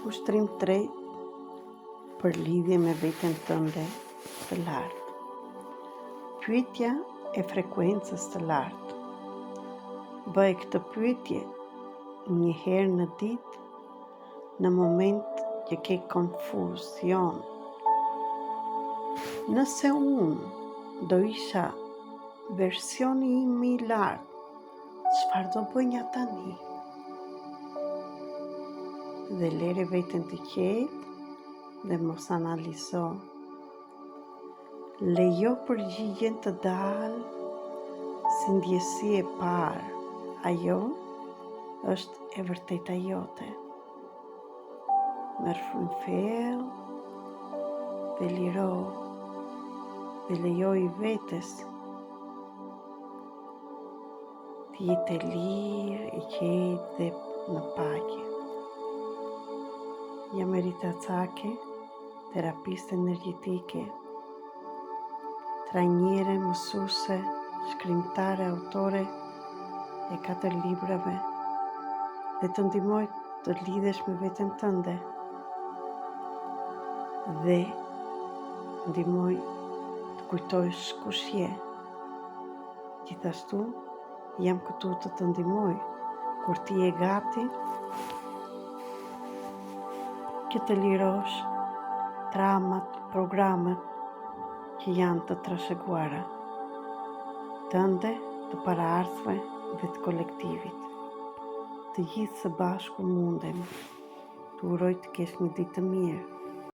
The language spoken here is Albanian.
Ushtrim 3 për lidhje me veten tënde të lartë. Pyetja e frekuencës të lartë. Bëj këtë pyetje një herë në ditë në moment që ke konfuzion. Nëse unë do isha versioni im më i lartë, çfarë do bënja tani? Dhe lere veten të qetë dhe mos analizo. Lejo përgjigjen të dalë si ndjesi e parë. Ajo është e vërteta jote. Merr frymëfell dhe liro dhe lejoj vetes të jetë e lirë, e qetë dhe në paqe. Jam Erita Cake, terapiste energjetike, trajnere, mësuese, shkrimtare, autore e 4 librave dhe të ndihmoj të lidhesh me veten tënde dhe ndihmoj të kujtosh kush je. Gjithashtu jam këtu të të ndihmoj kur ti je gati që të lirosh traumat, programet që janë të trashëguara, tënde, të paraardhësve dhe të kolektivit. Të gjithë së bashku mundemi. Të uroj të kesh një ditë të mirë.